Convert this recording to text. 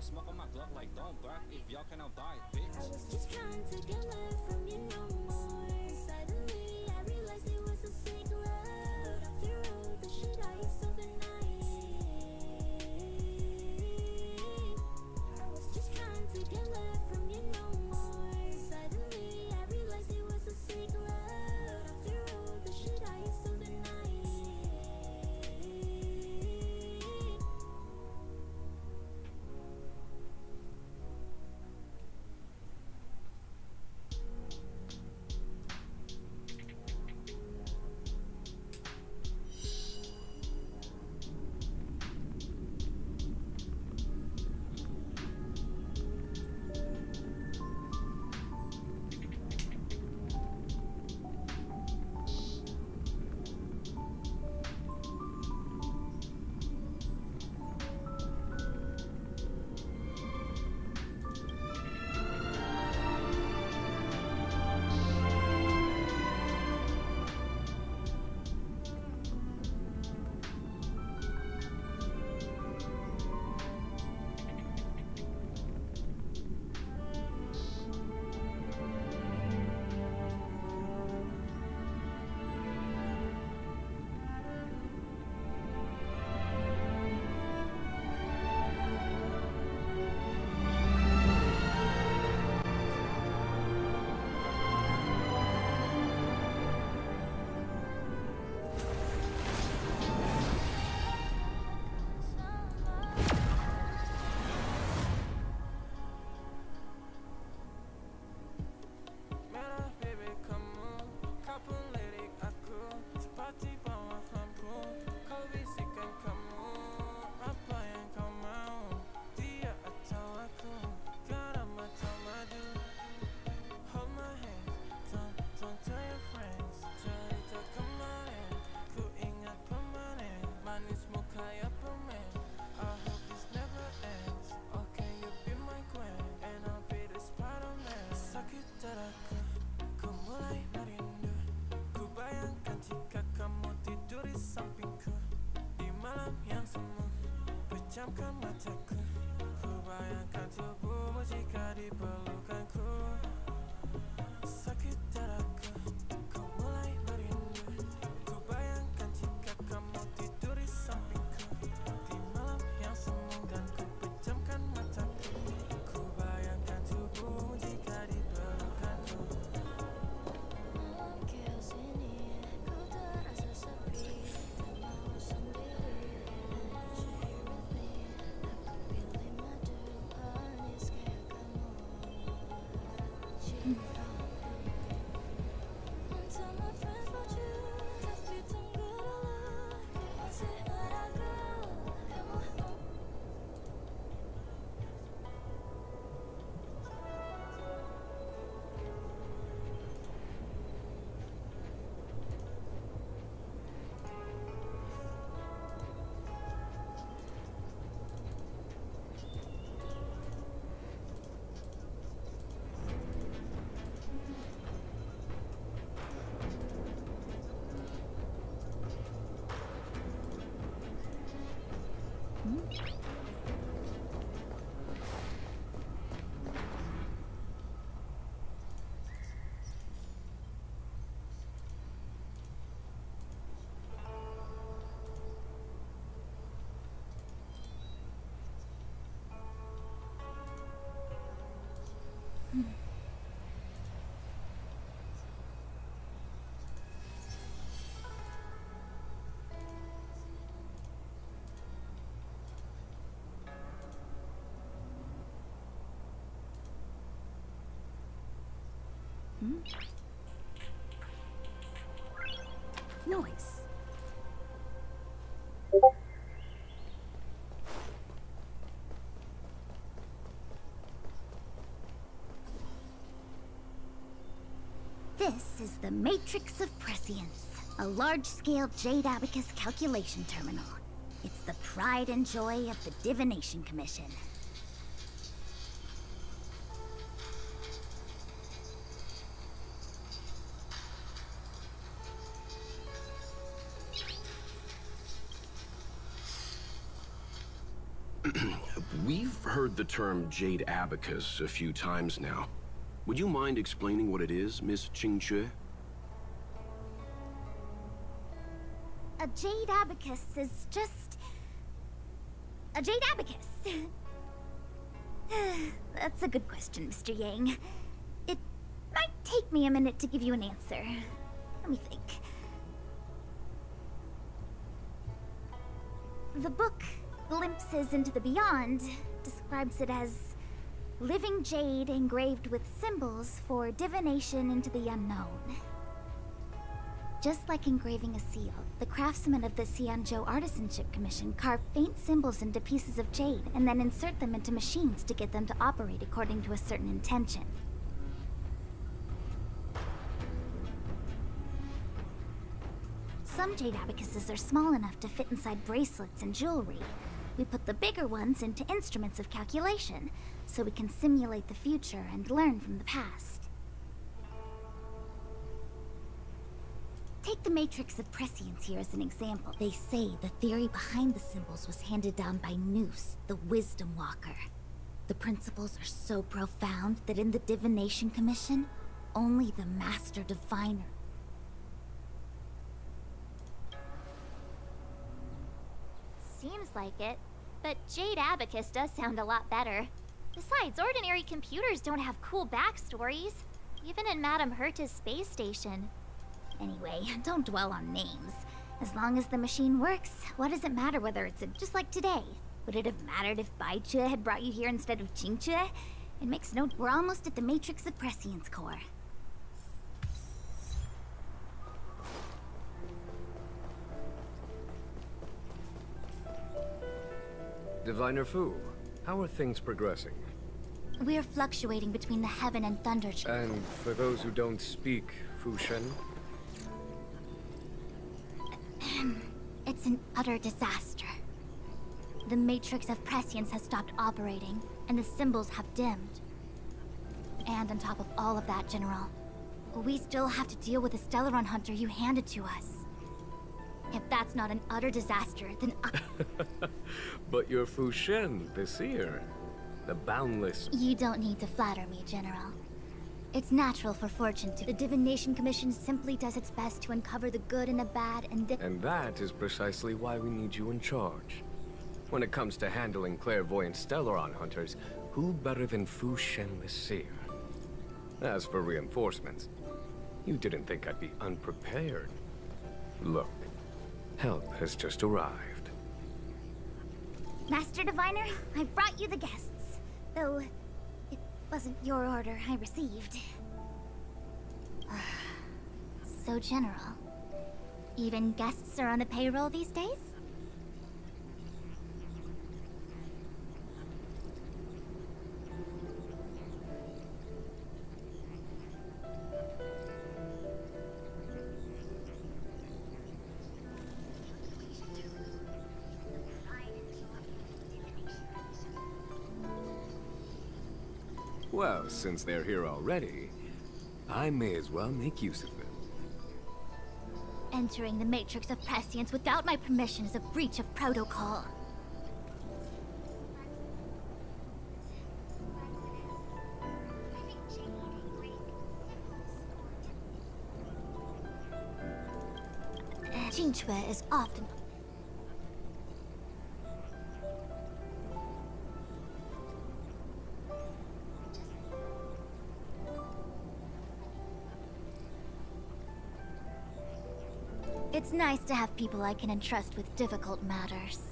smoke on my Glock like don't bark if y'all cannot buy it, bitch. I was just trying to get love from you no more. Suddenly I realized it was a sick love. After all the shit I used to the night, I was just trying to get love from you no more. Suddenly I realized it was a sick love. After all the shit I used to the night. Pejamkan mataku, ku bayangkan tubuhmu jika dipelukanku. Sakit dadaku, ku mulai merindu. Ku bayangkan jika kamu tidur di sampingku di malam yang semu dan ku pejamkan mataku. Ku bayangkan tubuhmu jika dipelukanku. Malam chaos ini, ku terasa sepi dan mau sendiri. Noise. This is the Matrix of Prescience, a large-scale Jade Abacus calculation terminal. It's the pride and joy of the Divination Commission. We've heard the term Jade Abacus a few times now. Would you mind explaining what it is, Miss Qingque? A jade abacus is just... a jade abacus. That's a good question, Mr. Yang. It might take me a minute to give you an answer. Let me think. The book, Glimpses into the Beyond, describes it as living jade engraved with symbols for divination into the unknown. Just like engraving a seal, the craftsmen of the Xianzhou Artisanship Commission carve faint symbols into pieces of jade and then insert them into machines to get them to operate according to a certain intention. Some jade abacuses are small enough to fit inside bracelets and jewelry. We put the bigger ones into instruments of calculation, so we can simulate the future and learn from the past. Take the matrix of prescience here as an example. They say the theory behind the symbols was handed down by Noose, the Wisdom Walker. The principles are so profound that in the Divination Commission, only the Master Diviner... Seems like it, but Jade Abacus does sound a lot better. Besides, ordinary computers don't have cool backstories, even in Madame Herta's space station. Anyway, don't dwell on names. As long as the machine works, what does it matter whether it's just like today? Would it have mattered if Baichue had brought you here instead of Qingque? It makes no... We're almost at the matrix of prescience core. Diviner Fu, how are things progressing? We're fluctuating between the heaven and thunder... And for those who don't speak Fu Shen? It's an utter disaster. The matrix of prescience has stopped operating, and the symbols have dimmed. And on top of all of that, General, we still have to deal with the Stellaron Hunter you handed to us. If that's not an utter disaster, then But you're Fu Shen, the seer. The boundless... You don't need to flatter me, General. It's natural for fortune to... The Divination Commission simply does its best to uncover the good and the bad and... And that is precisely why we need you in charge. When it comes to handling clairvoyant Stellaron hunters, who better than Fu Shen the seer? As for reinforcements, you didn't think I'd be unprepared. Look, help has just arrived. Master Diviner, I brought you the guests. Though, it wasn't your order I received. So, General, even guests are on the payroll these days? Well, since they're here already, I may as well make use of them. Entering the matrix of prescience without my permission is a breach of protocol. Qingque is often... It's nice to have people I can entrust with difficult matters.